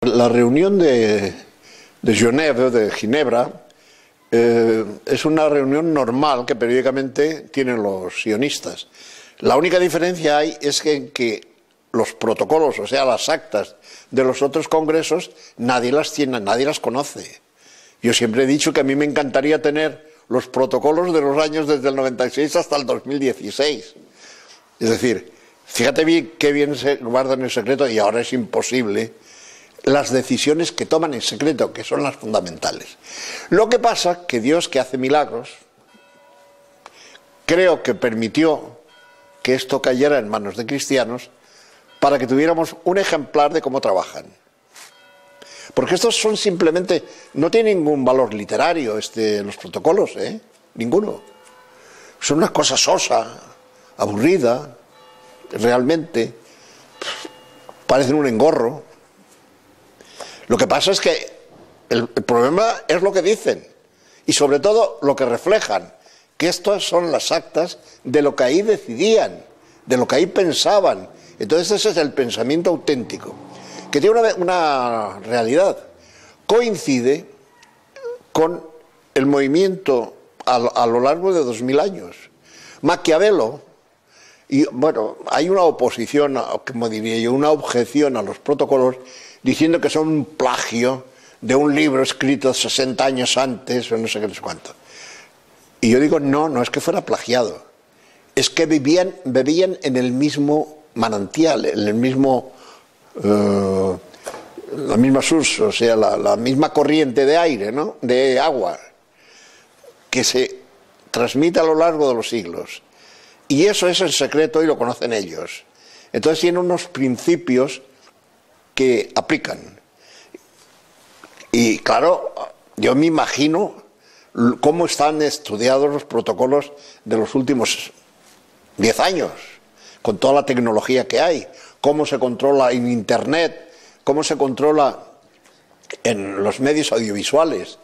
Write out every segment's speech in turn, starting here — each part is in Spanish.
La reunión de Ginebra, es una reunión normal que periódicamente tienen los sionistas. La única diferencia hay es que los protocolos, o sea, las actas de los otros congresos, nadie las tiene, nadie las conoce. Yo siempre he dicho que a mí me encantaría tener los protocolos de los años desde el 96 hasta el 2016. Es decir, fíjate bien qué bien se guardan en secreto, y ahora es imposible, las decisiones que toman en secreto, que son las fundamentales. Lo que pasa que Dios, que hace milagros, creo que permitió que esto cayera en manos de cristianos para que tuviéramos un ejemplar de cómo trabajan. Porque estos son simplemente, no tienen ningún valor literario los protocolos, ninguno. Son una cosa sosa, aburrida, realmente, parecen un engorro. Lo que pasa es que el problema es lo que dicen y sobre todo lo que reflejan, que estas son las actas de lo que ahí decidían, de lo que ahí pensaban. Entonces ese es el pensamiento auténtico, que tiene una realidad. Coincide con el movimiento a lo largo de 2000 años. Maquiavelo, y bueno, hay una oposición, como diría yo, una objeción a los protocolos, diciendo que son un plagio de un libro escrito 60 años antes, o no sé qué, no sé cuánto. Y yo digo, no es que fuera plagiado, es que bebían en el mismo manantial, en el mismo, la misma source, o sea, la misma corriente de aire, ¿no?, de agua, que se transmite a lo largo de los siglos. Y eso es el secreto y lo conocen ellos. Entonces tienen unos principios que aplican. Y claro, yo me imagino cómo están estudiados los protocolos de los últimos 10 años, con toda la tecnología que hay, cómo se controla en Internet, cómo se controla en los medios audiovisuales.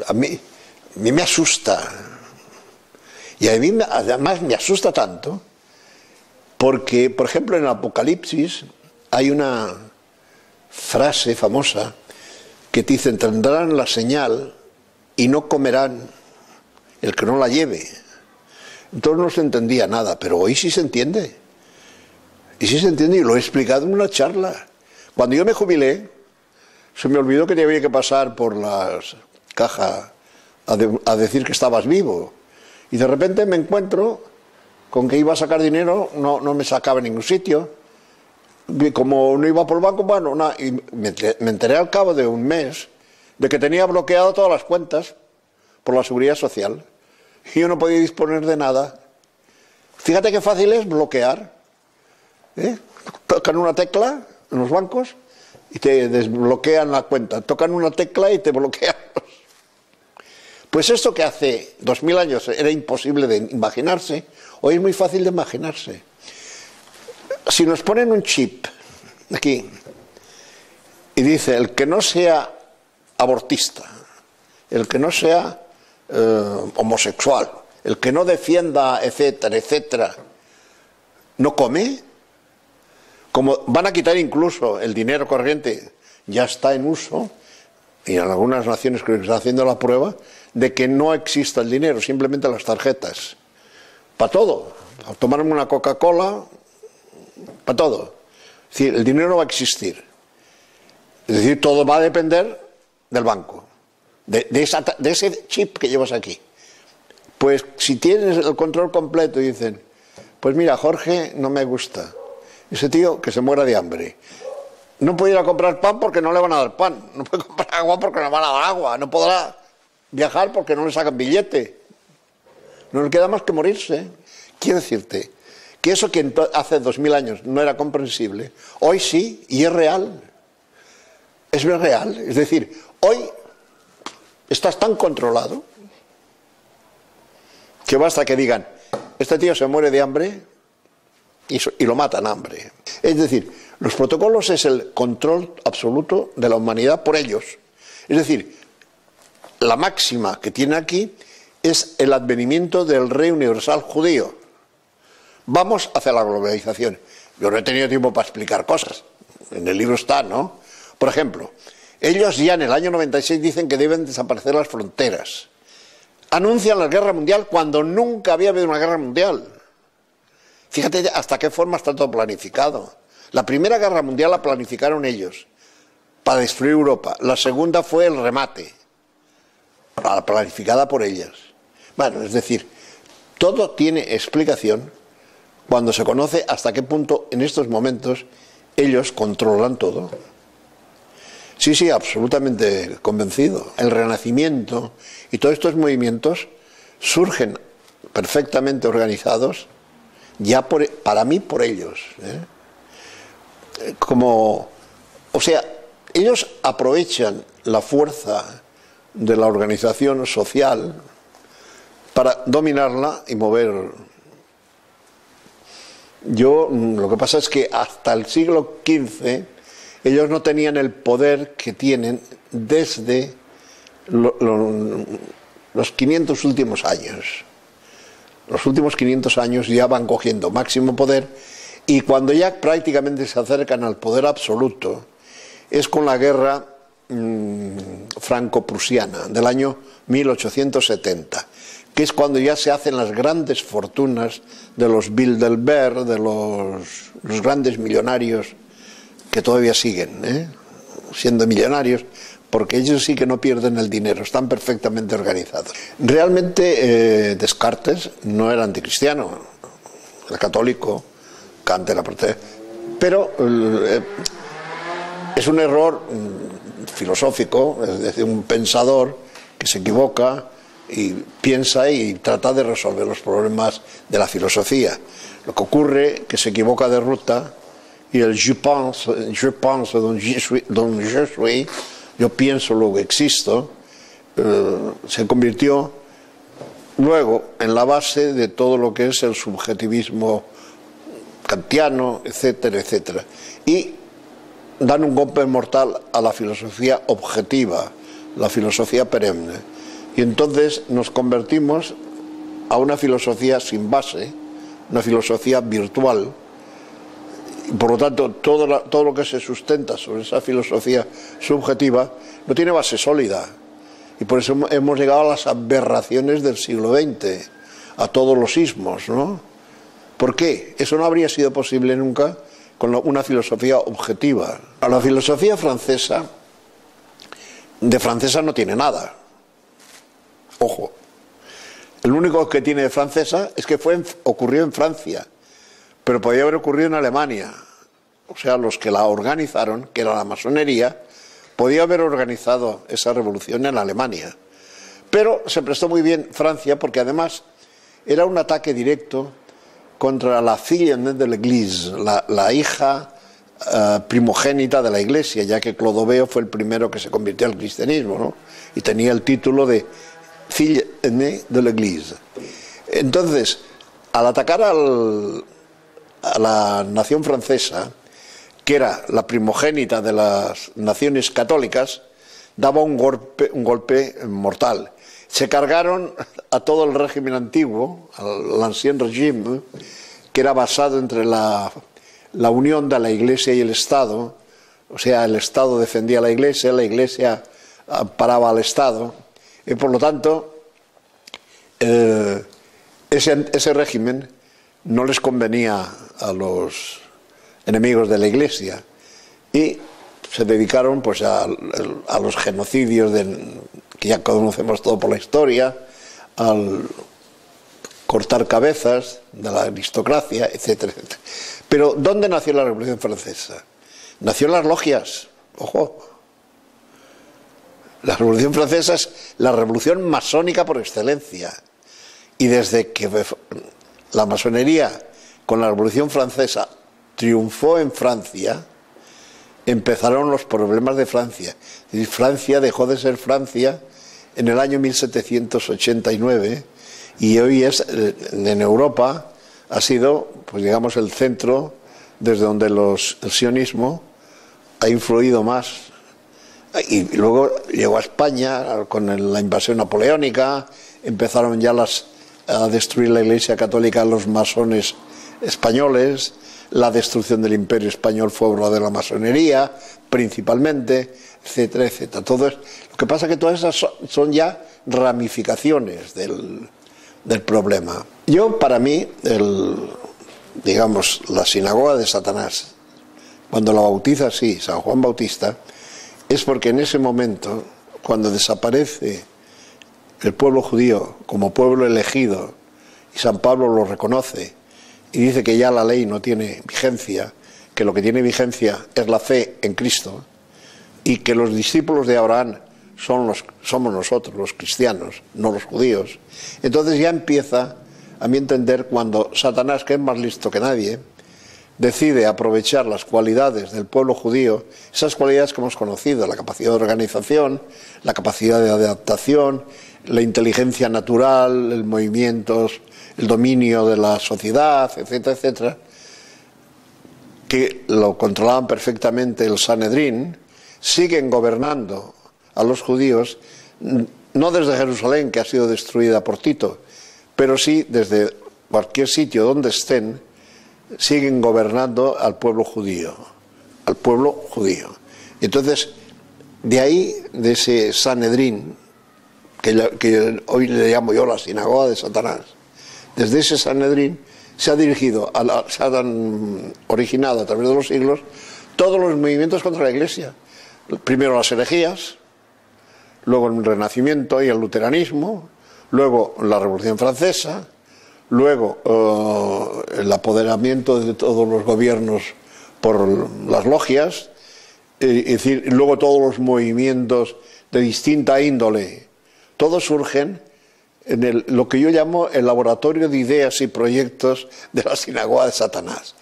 A mí me asusta. Y a mí además me asusta tanto porque, por ejemplo, en el Apocalipsis hay una frase famosa que dice: tendrán la señal y no comerán el que no la lleve. Entonces no se entendía nada, pero hoy sí se entiende. Y sí se entiende, y lo he explicado en una charla. Cuando yo me jubilé, se me olvidó que había que pasar por las cajas a decir que estabas vivo. Y de repente me encuentro con que iba a sacar dinero, no me sacaba en ningún sitio. Y como no iba por el banco, bueno, y me enteré al cabo de un mes de que tenía bloqueado todas las cuentas por la Seguridad Social. Y yo no podía disponer de nada. Fíjate qué fácil es bloquear. Tocan una tecla en los bancos y te desbloquean la cuenta. Tocan una tecla y te bloquean. Pues esto que hace 2000 años era imposible de imaginarse, hoy es muy fácil de imaginarse. Si nos ponen un chip aquí y dice: el que no sea abortista, el que no sea homosexual, el que no defienda, etcétera, etcétera, no come, como van a quitar incluso el dinero corriente, ya está en uso, y en algunas naciones creo que están haciendo la prueba de que no exista el dinero, simplemente las tarjetas. Para todo. Para tomarme una Coca-Cola, para todo. Es decir, el dinero no va a existir. Es decir, todo va a depender del banco, de ese chip que llevas aquí. Pues si tienes el control completo y dicen: pues mira, Jorge no me gusta, ese tío que se muera de hambre, no puede ir a comprar pan porque no le van a dar pan, no puede comprar agua porque no le van a dar agua, no podrá viajar porque no le sacan billete, no le queda más que morirse. Quiero decirte que eso que hace 2000 años no era comprensible, hoy sí, y es real. Es real. Es decir, hoy estás tan controlado que basta que digan: este tío se muere de hambre, y lo matan a hambre. Es decir, los protocolos es el control absoluto de la humanidad por ellos. Es decir, la máxima que tiene aquí es el advenimiento del Rey Universal judío. Vamos hacia la globalización. Yo no he tenido tiempo para explicar cosas. En el libro está, ¿no? Por ejemplo, ellos ya en el año 96 dicen que deben desaparecer las fronteras. Anuncian la guerra mundial cuando nunca había habido una guerra mundial. Fíjate hasta qué forma está todo planificado. La primera guerra mundial la planificaron ellos para destruir Europa. La segunda fue el remate, planificada por ellas. Bueno, es decir, todo tiene explicación cuando se conoce hasta qué punto en estos momentos ellos controlan todo. Sí, sí, absolutamente convencido. El Renacimiento y todos estos movimientos surgen perfectamente organizados ya para mí por ellos. O sea, ellos aprovechan la fuerza de la organización social para dominarla y mover. Lo que pasa es que hasta el siglo XV ellos no tenían el poder que tienen desde los 500 últimos años. Los últimos 500 años ya van cogiendo máximo poder, y cuando ya prácticamente se acercan al poder absoluto es con la guerra franco-prusiana del año 1870, que es cuando ya se hacen las grandes fortunas de los Bilderberg, de los grandes millonarios que todavía siguen siendo millonarios, porque ellos sí que no pierden el dinero, están perfectamente organizados. Realmente Descartes no era anticristiano, era católico, Kant era protestante, pero es un error filosófico, es decir, un pensador que se equivoca y piensa y trata de resolver los problemas de la filosofía. Lo que ocurre es que se equivoca de ruta, y el je pense donc je suis, yo pienso, luego existo, se convirtió luego en la base de todo lo que es el subjetivismo kantiano, etcétera, etcétera. Y dan un golpe mortal a la filosofía objetiva, la filosofía perenne. Y entonces nos convertimos a una filosofía sin base, una filosofía virtual. Y por lo tanto, todo lo que se sustenta sobre esa filosofía subjetiva no tiene base sólida. Y por eso hemos llegado a las aberraciones del siglo XX, a todos los ismos, ¿no? ¿Por qué? Eso no habría sido posible nunca con una filosofía objetiva. La filosofía francesa, de francesa no tiene nada. Ojo. El único que tiene de francesa es que ocurrió en Francia, pero podía haber ocurrido en Alemania. O sea, los que la organizaron, que era la masonería, podía haber organizado esa revolución en Alemania. Pero se prestó muy bien Francia, porque además era un ataque directo contra la fille de l'Église, la hija primogénita de la Iglesia, ya que Clodoveo fue el primero que se convirtió al cristianismo, ¿no? Y tenía el título de fille aînée de l'Église. Entonces, al atacar a la nación francesa, que era la primogénita de las naciones católicas, daba un golpe mortal. Se cargaron a todo el régimen antiguo, al ancien régime, que era basado entre la unión de la Iglesia y el Estado. O sea, el Estado defendía a la Iglesia amparaba al Estado, y por lo tanto ese régimen no les convenía a los enemigos de la Iglesia, y se dedicaron pues a los genocidios que ya conocemos todo por la historia, al cortar cabezas de la aristocracia, etcétera, etcétera. Pero ¿dónde nació la Revolución Francesa? Nació en las logias, ojo. La Revolución Francesa es la revolución masónica por excelencia, y desde que la masonería con la Revolución Francesa triunfó en Francia, empezaron los problemas de Francia. Y Francia dejó de ser Francia en el año 1789, y hoy en Europa ha sido, pues digamos, el centro desde donde el sionismo ha influido más. Y luego llegó a España con la invasión napoleónica, empezaron ya a destruir la Iglesia Católica los masones españoles. La destrucción del Imperio Español fue obra de la masonería, principalmente, etcétera, etcétera. Lo que pasa es que todas esas son ya ramificaciones del problema. Para mí, digamos, la sinagoga de Satanás, cuando la bautiza así San Juan Bautista, es porque en ese momento, cuando desaparece el pueblo judío como pueblo elegido, y San Pablo lo reconoce y dice que ya la ley no tiene vigencia, que lo que tiene vigencia es la fe en Cristo, y que los discípulos de Abraham somos nosotros, los cristianos, no los judíos. Entonces ya empieza, a mi entender, cuando Satanás, que es más listo que nadie, decide aprovechar las cualidades del pueblo judío, esas cualidades que hemos conocido, la capacidad de organización, la capacidad de adaptación, la inteligencia natural, el movimiento, el dominio de la sociedad, etcétera, etcétera, que lo controlaban perfectamente el Sanedrín, siguen gobernando a los judíos, no desde Jerusalén, que ha sido destruida por Tito, pero sí desde cualquier sitio donde estén, siguen gobernando al pueblo judío, Entonces, de ahí, de ese Sanedrín, que hoy le llamo yo la sinagoga de Satanás, desde ese Sanedrín se han originado a través de los siglos todos los movimientos contra la Iglesia. Primero las herejías, luego el Renacimiento y el luteranismo, luego la Revolución Francesa, luego el apoderamiento de todos los gobiernos por las logias, es decir, luego todos los movimientos de distinta índole, todos surgen en lo que yo llamo el laboratorio de ideas y proyectos de la sinagoga de Satanás.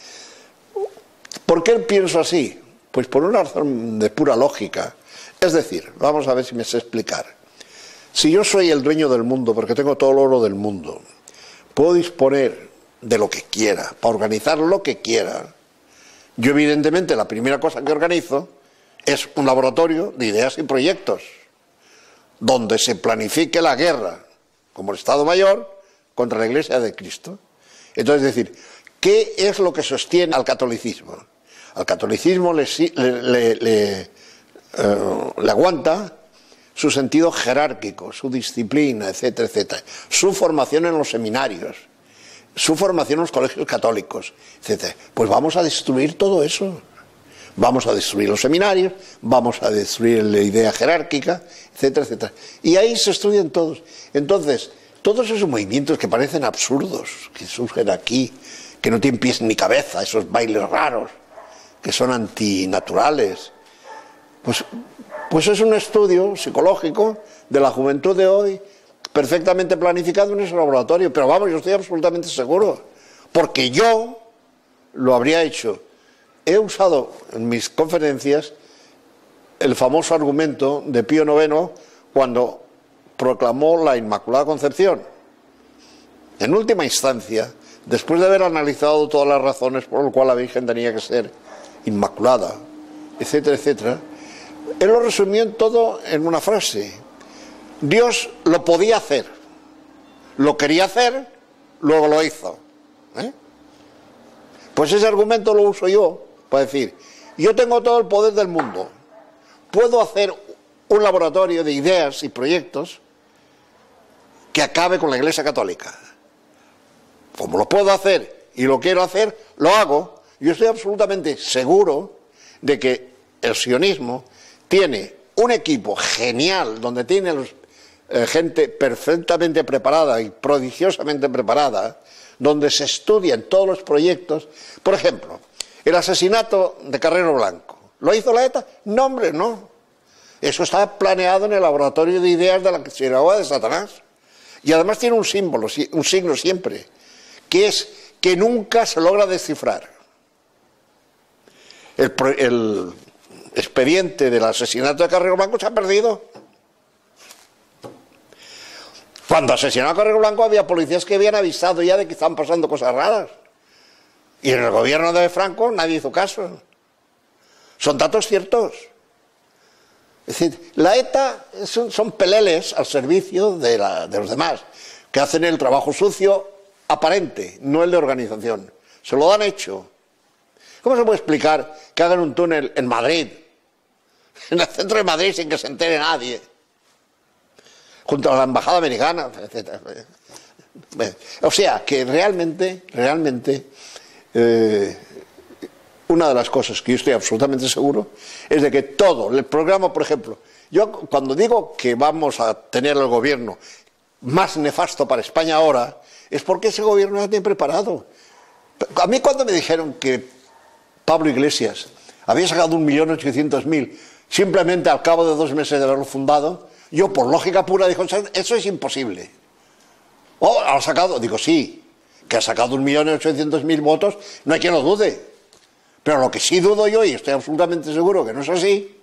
¿Por qué pienso así? Pues por una razón de pura lógica. Es decir, vamos a ver si me sé explicar. Si yo soy el dueño del mundo, porque tengo todo el oro del mundo, puedo disponer de lo que quiera, para organizar lo que quiera. Yo, evidentemente, la primera cosa que organizo es un laboratorio de ideas y proyectos, donde se planifique la guerra, como el Estado Mayor, contra la Iglesia de Cristo. Entonces, es decir, ¿qué es lo que sostiene al catolicismo? Al catolicismo le aguanta su sentido jerárquico, su disciplina, etcétera, etcétera, su formación en los seminarios, su formación en los colegios católicos, etcétera. Pues vamos a destruir todo eso. Vamos a destruir los seminarios, vamos a destruir la idea jerárquica, etcétera, etcétera. Y ahí se estudian todos. Entonces, todos esos movimientos que parecen absurdos, que surgen aquí, que no tienen pies ni cabeza, esos bailes raros, que son antinaturales, pues es un estudio psicológico de la juventud de hoy, perfectamente planificado en ese laboratorio. Pero vamos, yo estoy absolutamente seguro, porque yo lo habría hecho. He usado en mis conferencias el famoso argumento de Pío IX cuando proclamó la Inmaculada Concepción. En última instancia, después de haber analizado todas las razones por las cuales la Virgen tenía que ser inmaculada, etcétera, etcétera, él lo resumió todo en una frase: Dios lo podía hacer, lo quería hacer, luego lo hizo. Pues ese argumento lo uso yo para decir, yo tengo todo el poder del mundo, puedo hacer un laboratorio de ideas y proyectos que acabe con la Iglesia Católica. Como lo puedo hacer y lo quiero hacer, lo hago. Yo estoy absolutamente seguro de que el sionismo tiene un equipo genial, donde tiene gente perfectamente preparada y prodigiosamente preparada, donde se estudian todos los proyectos. Por ejemplo, el asesinato de Carrero Blanco, ¿lo hizo la ETA? No, hombre, no. Eso está planeado en el laboratorio de ideas de la sinagoga de Satanás. Y además tiene un símbolo, un signo siempre, que es que nunca se logra descifrar. El expediente del asesinato de Carrero Blanco se ha perdido. Cuando asesinaron a Carrero Blanco había policías que habían avisado ya de que estaban pasando cosas raras. Y en el gobierno de Franco nadie hizo caso. Son datos ciertos. Es decir, la ETA son peleles al servicio de los demás, que hacen el trabajo sucio aparente, no el de organización. Se lo dan hecho. ¿Cómo se puede explicar que hagan un túnel en Madrid en el centro de Madrid sin que se entere nadie, junto a la embajada americana, etc. O sea, que realmente, una de las cosas que yo estoy absolutamente seguro es de que todo, el programa, por ejemplo, yo cuando digo que vamos a tener el gobierno más nefasto para España ahora, es porque ese gobierno ya tiene preparado. A mí cuando me dijeron que Pablo Iglesias había sacado 1.800.000 simplemente al cabo de 2 meses de haberlo fundado, yo por lógica pura digo, eso es imposible. Oh, ha sacado, digo sí, que ha sacado 1.800.000 votos, no hay quien lo dude. Pero lo que sí dudo yo, y estoy absolutamente seguro que no es así,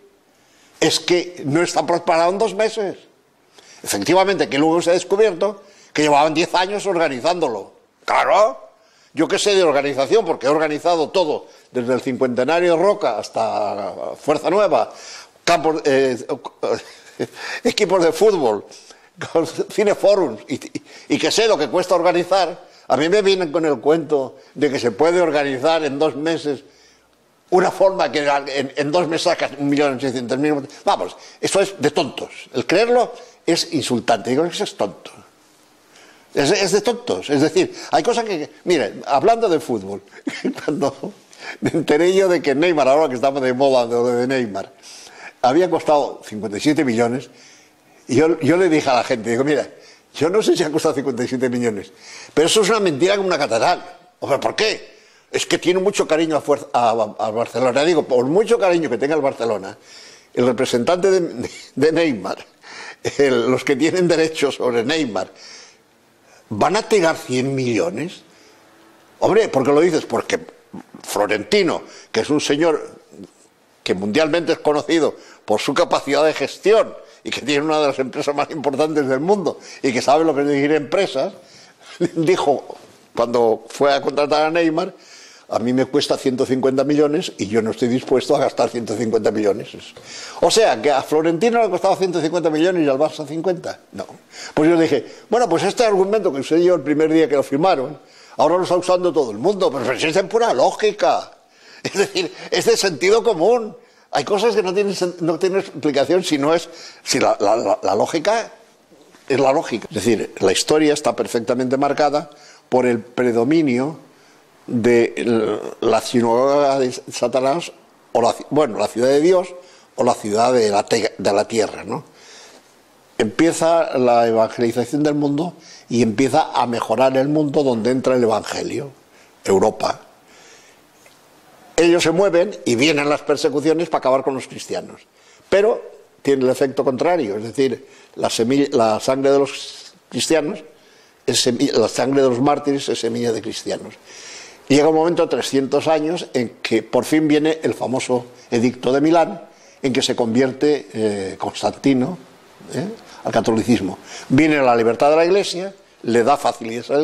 es que no está preparado en 2 meses. Efectivamente, que luego se ha descubierto que llevaban 10 años organizándolo. Claro, yo que sé de organización, porque he organizado todo, desde el cincuentenario de Roca hasta Fuerza Nueva, campos, equipos de fútbol, cineforums, y que sé lo que cuesta organizar. A mí me vienen con el cuento de que se puede organizar en 2 meses una forma que en 2 meses sacas 1.800.000. Vamos, eso es de tontos. El creerlo es insultante. Digo, eso es tonto. Es de tontos. Es decir, hay cosas que... Mire, hablando de fútbol, cuando me enteré yo de que Neymar, ahora que estamos de moda de Neymar, había costado 57 millones, y yo le dije a la gente, digo, mira, yo no sé si ha costado 57 millones, pero eso es una mentira como una catedral. O sea, ¿por qué? Es que tiene mucho cariño a Barcelona. Digo, por mucho cariño que tenga el Barcelona, el representante de Neymar, los que tienen derechos sobre Neymar, ¿van a tirar 100 millones? Hombre, ¿por qué lo dices? Porque Florentino, que es un señor que mundialmente es conocido por su capacidad de gestión y que tiene una de las empresas más importantes del mundo y que sabe lo que es dirigir empresas, dijo, cuando fue a contratar a Neymar, a mí me cuesta 150 millones y yo no estoy dispuesto a gastar 150 millones. O sea, que a Florentino le ha costado 150 millones y al Barça 50. No. Pues yo dije, bueno, pues este argumento que usé yo el primer día que lo firmaron, ahora lo está usando todo el mundo, pero es de pura lógica. Es decir, es de sentido común. Hay cosas que no tienen explicación si la lógica es la lógica. Es decir, la historia está perfectamente marcada por el predominio de la sinagoga de Satanás, o la ciudad de Dios, o la ciudad de la tierra, ¿no? Empieza la evangelización del mundo y empieza a mejorar el mundo donde entra el evangelio, Europa. Ellos se mueven y vienen las persecuciones para acabar con los cristianos, pero tiene el efecto contrario, es decir, la sangre de los cristianos, la sangre de los mártires es semilla de cristianos. Llega un momento, 300 años, en que por fin viene el famoso Edicto de Milán, en que se convierte Constantino al catolicismo. Viene la libertad de la Iglesia, le da facilidades a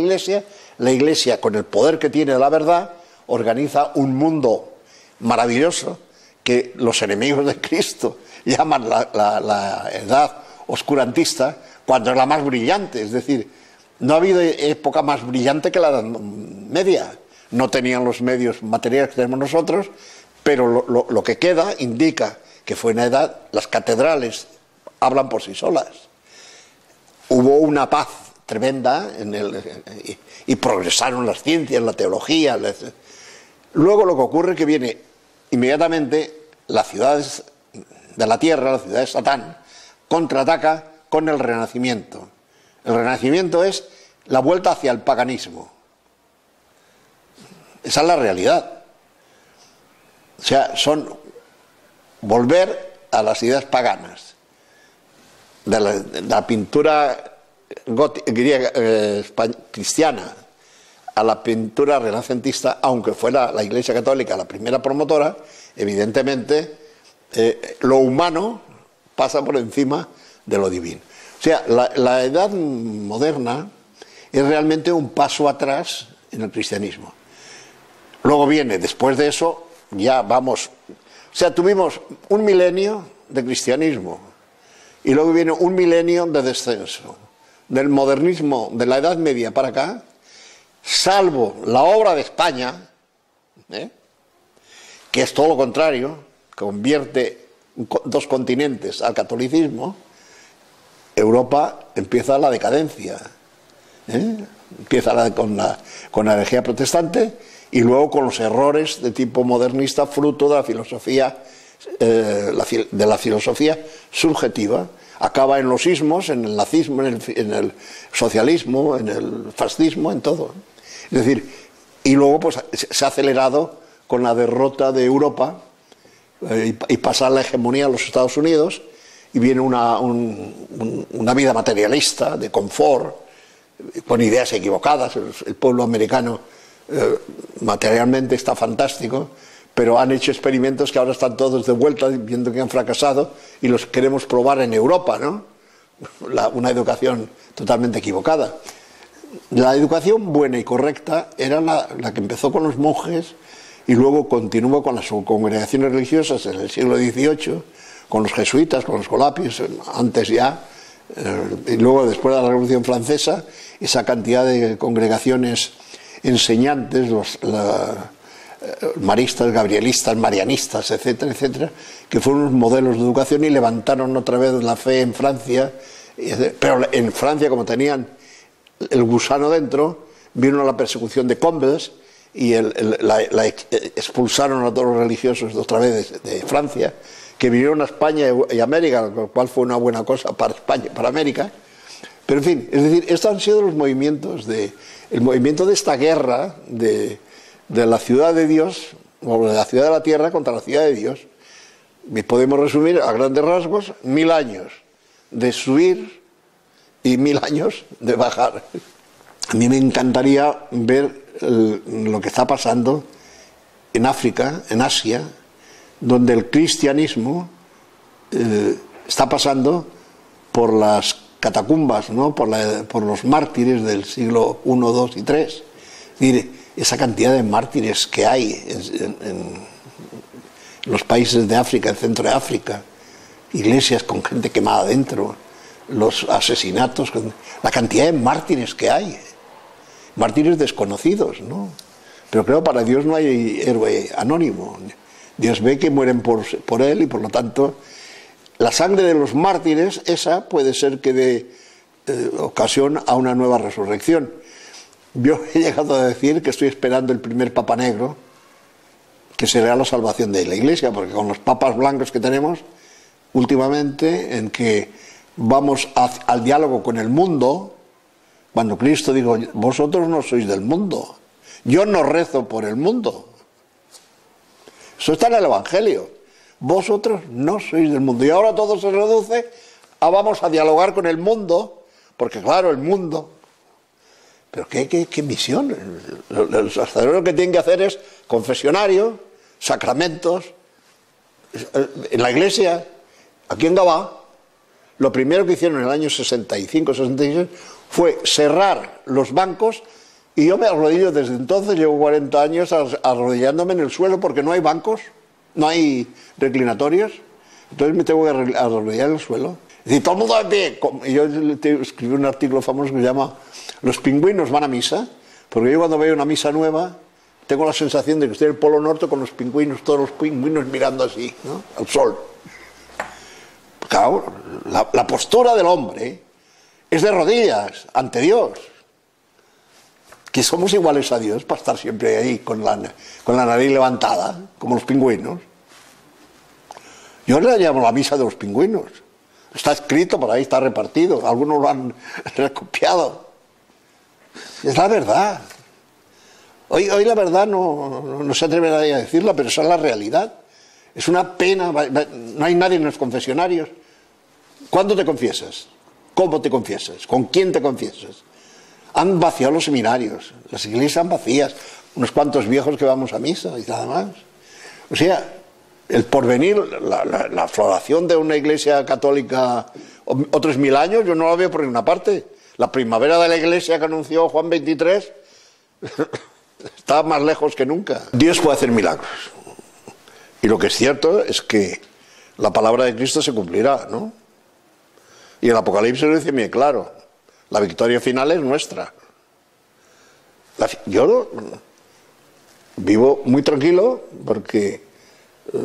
la Iglesia con el poder que tiene de la verdad, organiza un mundo maravilloso que los enemigos de Cristo llaman la edad oscurantista, cuando es la más brillante. Es decir, no ha habido época más brillante que la Edad Media. No tenían los medios materiales que tenemos nosotros, pero lo que queda indica que fue una edad, las catedrales hablan por sí solas. Hubo una paz tremenda y progresaron las ciencias, la teología. Luego lo que ocurre es que viene inmediatamente las ciudades de la tierra, la ciudad de Satán, contraataca con el Renacimiento. El Renacimiento es la vuelta hacia el paganismo. Esa es la realidad. O sea, son volver a las ideas paganas. De la pintura griega, cristiana a la pintura renacentista, aunque fuera la Iglesia Católica la primera promotora, evidentemente lo humano pasa por encima de lo divino. O sea, la edad moderna es realmente un paso atrás en el cristianismo. Luego viene, después de eso, ya vamos... O sea, tuvimos un milenio de cristianismo y luego viene un milenio de descenso. Del modernismo, de la Edad Media para acá, salvo la obra de España, que es todo lo contrario, convierte dos continentes al catolicismo, Europa empieza la decadencia. Empieza con la herejía protestante y luego con los errores de tipo modernista, fruto de la filosofía, de la filosofía subjetiva. Acaba en los ismos, en el nazismo, en el socialismo, en el fascismo, en todo. Es decir, y luego pues se ha acelerado con la derrota de Europa y pasa la hegemonía a los Estados Unidos y viene una vida materialista, de confort, con ideas equivocadas. El pueblo americano materialmente está fantástico, pero han hecho experimentos que ahora están todos de vuelta viendo que han fracasado y los queremos probar en Europa, ¿no? Una educación totalmente equivocada. La educación buena y correcta era la que empezó con los monjes y luego continuó con las congregaciones religiosas en el siglo XVIII, con los jesuitas, con los escolapios, antes ya, y luego después de la Revolución Francesa, esa cantidad de congregaciones enseñantes, maristas, gabrielistas, marianistas, etcétera, etcétera, que fueron unos modelos de educación y levantaron otra vez la fe en Francia, pero en Francia, como tenían el gusano dentro, vino la persecución de Combes y expulsaron a todos los religiosos otra vez de Francia, que vinieron a España y América, lo cual fue una buena cosa para España, para América. Pero en fin, es decir, estos han sido los movimientos el movimiento de esta guerra de la ciudad de Dios, o de la ciudad de la tierra contra la ciudad de Dios. Y podemos resumir a grandes rasgos: 1000 años de subir y 1000 años de bajar. A mí me encantaría ver lo que está pasando en África, en Asia, donde el cristianismo está pasando por las catacumbas, ¿no? por los mártires del siglo I, II y III. Mire, esa cantidad de mártires que hay en los países de África, el centro de África, iglesias con gente quemada dentro, los asesinatos, la cantidad de mártires que hay, mártires desconocidos, ¿no? Pero claro, para Dios no hay héroe anónimo. Dios ve que mueren por él y por lo tanto la sangre de los mártires, esa puede ser que dé ocasión a una nueva resurrección. Yo he llegado a decir que estoy esperando el primer Papa Negro, que será la salvación de la Iglesia, porque con los papas blancos que tenemos últimamente, en que vamos al diálogo con el mundo, cuando Cristo dijo: vosotros no sois del mundo, yo no rezo por el mundo. Eso está en el Evangelio. Vosotros no sois del mundo. Y ahora todo se reduce a vamos a dialogar con el mundo, porque claro, el mundo... Pero ¿qué misión? Los sacerdotes lo que tienen que hacer es confesionario, sacramentos. En la iglesia, aquí en Gabá, lo primero que hicieron en el año 65, 66, fue cerrar los bancos. Y yo me arrodillo desde entonces, llevo 40 años arrodillándome en el suelo porque no hay bancos, no hay reclinatorios, entonces me tengo que arrodillar en el suelo. Es decir, todo el mundo de pie. Y yo escribí un artículo famoso que se llama "Los pingüinos van a misa", porque yo cuando veo una misa nueva tengo la sensación de que estoy en el Polo Norte con los pingüinos, todos los pingüinos mirando así, ¿no?, al sol. Claro, la postura del hombre es de rodillas ante Dios. Que somos iguales a Dios para estar siempre ahí con la nariz levantada, como los pingüinos. Yo le llamo la misa de los pingüinos. Está escrito por ahí, está repartido, algunos lo han recopiado. Es la verdad. Hoy la verdad no se atreve nadie a decirla, pero esa es la realidad. Es una pena, no hay nadie en los confesionarios. ¿Cuándo te confiesas? ¿Cómo te confiesas? ¿Con quién te confiesas? Han vaciado los seminarios, las iglesias están vacías, unos cuantos viejos que vamos a misa y nada más. O sea, el porvenir, la floración de una iglesia católica otros 1000 años, yo no la veo por ninguna parte. La primavera de la iglesia que anunció Juan XXIII está más lejos que nunca. Dios puede hacer milagros. Y lo que es cierto es que la palabra de Cristo se cumplirá, ¿no? Y el Apocalipsis lo dice bien claro. La victoria final es nuestra. Yo vivo muy tranquilo porque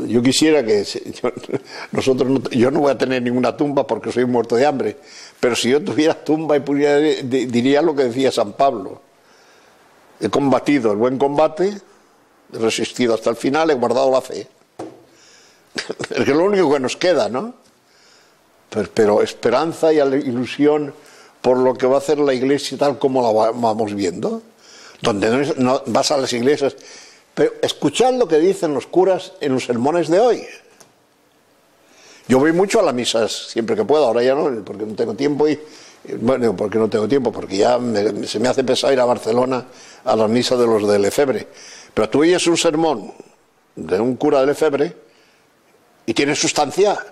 Yo quisiera que yo no voy a tener ninguna tumba porque soy muerto de hambre, pero si yo tuviera tumba y pudiera, diría lo que decía San Pablo: he combatido el buen combate, he resistido hasta el final, he guardado la fe. Es que es lo único que nos queda, ¿no? Pero esperanza y ilusión por lo que va a hacer la Iglesia tal como la vamos viendo, donde no vas a las iglesias. Pero escuchad lo que dicen los curas en los sermones de hoy. Yo voy mucho a las misas siempre que puedo, ahora ya no, porque no tengo tiempo bueno, porque no tengo tiempo, porque ya se me hace pesado ir a Barcelona a las misas de los de Lefebvre. Pero tú oyes un sermón de un cura de Lefebvre y tiene sustancia,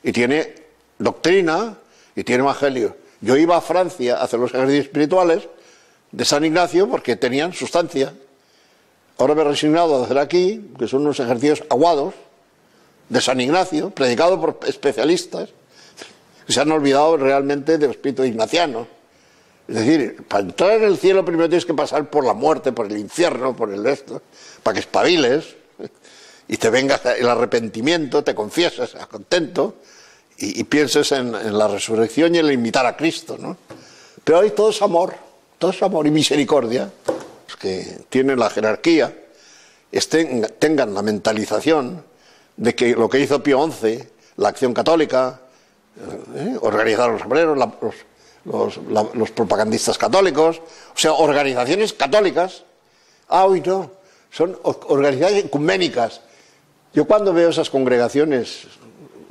y tiene doctrina, y tiene evangelio. Yo iba a Francia a hacer los ejercicios espirituales de San Ignacio porque tenían sustancia. Ahora me he resignado a hacer aquí, que son unos ejercicios aguados de San Ignacio, predicados por especialistas que se han olvidado realmente del espíritu ignaciano. Es decir, para entrar en el cielo primero tienes que pasar por la muerte, por el infierno, por el resto, para que espabiles y te venga el arrepentimiento, te confieses, seas contento y pienses en la resurrección y en el imitar a Cristo, ¿no? Pero hoy todo es amor y misericordia. Los que tienen la jerarquía tengan la mentalización de que lo que hizo Pío XI, la Acción Católica, organizar a los obreros, los propagandistas católicos, o sea, organizaciones católicas. Hoy no, son organizaciones ecuménicas. Yo cuando veo esas congregaciones,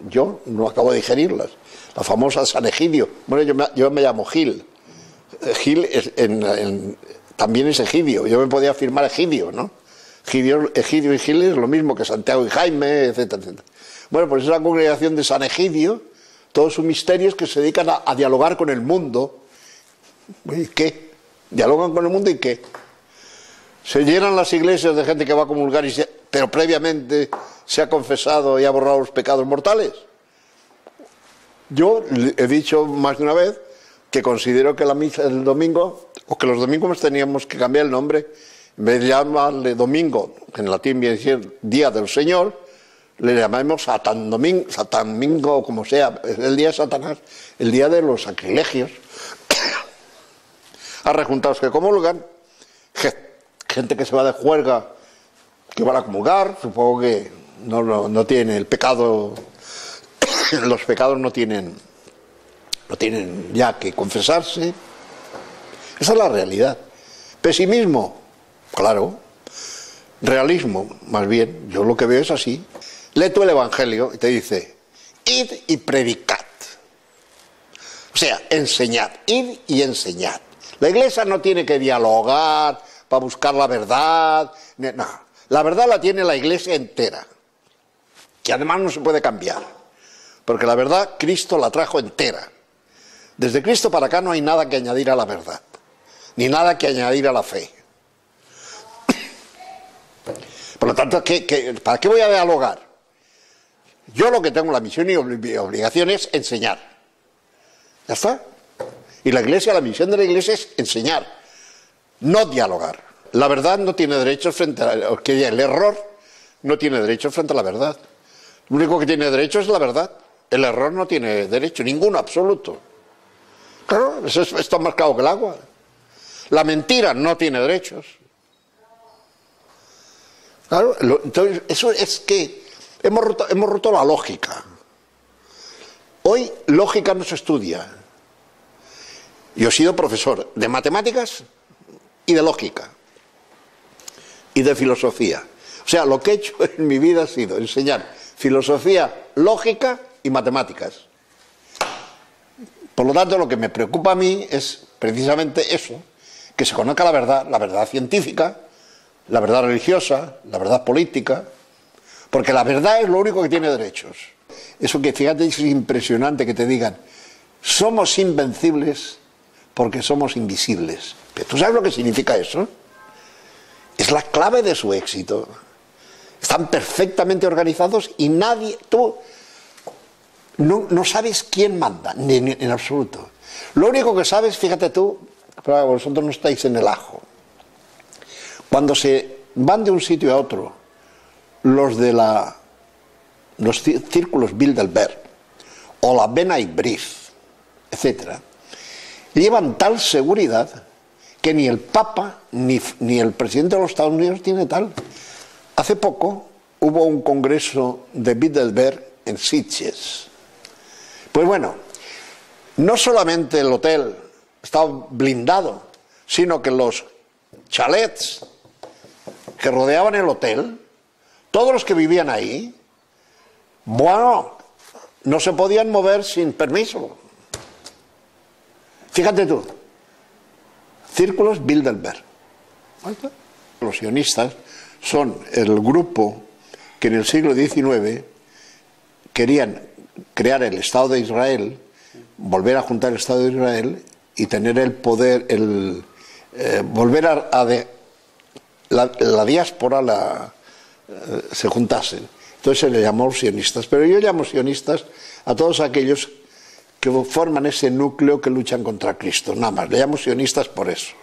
yo no acabo de digerirlas. La famosa San Egidio. Bueno, yo me llamo Gil. Gil también es Egidio. Yo me podía afirmar Egidio, ¿no? Egidio y Gil es lo mismo que Santiago y Jaime, etcétera, etcétera. Bueno, pues es la congregación de San Egidio. Todos sus misterios que se dedican a dialogar con el mundo. ¿Y qué? ¿Dialogan con el mundo y qué? Se llenan las iglesias de gente que va a comulgar, pero previamente se ha confesado y ha borrado los pecados mortales. Yo he dicho más de una vez que considero que la misa del domingo, o que los domingos teníamos que cambiar el nombre, en vez de llamarle domingo, que en latín viene a decir Día del Señor, le llamamos Satán Domingo, o como sea, el día de Satanás, el día de los sacrilegios. A rejuntados que comulgan, gente que se va de juerga, que van a comulgar, supongo que no tiene el pecado, los pecados no tienen ya que confesarse. Esa es la realidad. Pesimismo, claro. Realismo, más bien, yo lo que veo es así. Lee tú el Evangelio y te dice: id y predicad. O sea, enseñad, id y enseñad. La Iglesia no tiene que dialogar para buscar la verdad. No, la verdad la tiene la Iglesia entera, que además no se puede cambiar, porque la verdad Cristo la trajo entera. Desde Cristo para acá no hay nada que añadir a la verdad, ni nada que añadir a la fe. Por lo tanto, ¿para qué voy a dialogar? Yo lo que tengo, la misión y obligación es enseñar. ¿Ya está? Y la misión de la Iglesia es enseñar, no dialogar. La verdad no tiene derechos frente a... el error no tiene derechos frente a la verdad. Lo único que tiene derecho es la verdad. El error no tiene derecho, ninguno, absoluto. Claro, esto es más claro que el agua. La mentira no tiene derechos. Claro, entonces, eso es que hemos roto la lógica. Hoy lógica no se estudia. Yo he sido profesor de matemáticas y de lógica y de filosofía. O sea, lo que he hecho en mi vida ha sido enseñar filosofía, lógica y matemáticas. Por lo tanto, lo que me preocupa a mí es precisamente eso, que se conozca la verdad científica, la verdad religiosa, la verdad política, porque la verdad es lo único que tiene derechos. Eso que, fíjate, es impresionante que te digan: somos invencibles porque somos invisibles. ¿Pero tú sabes lo que significa eso? Es la clave de su éxito. Están perfectamente organizados y tú no sabes quién manda, en absoluto. Lo único que sabes, fíjate tú, pero vosotros no estáis en el ajo. Cuando se van de un sitio a otro los de la los círculos Bilderberg o la B'nai B'rith, etc., llevan tal seguridad que ni el Papa ni el presidente de los Estados Unidos tiene tal. Hace poco hubo un congreso de Bilderberg en Sitges. Pues bueno, no solamente el hotel estaba blindado, sino que los chalets que rodeaban el hotel, todos los que vivían ahí, bueno, no se podían mover sin permiso. Fíjate tú, círculos Bilderberg. Los sionistas son el grupo que en el siglo XIX querían crear el Estado de Israel, volver a juntar el Estado de Israel y tener el poder, volver a la diáspora se juntasen. Entonces se le llamó sionistas. Pero yo llamo sionistas a todos aquellos que forman ese núcleo que luchan contra Cristo. Nada más, le llamo sionistas por eso.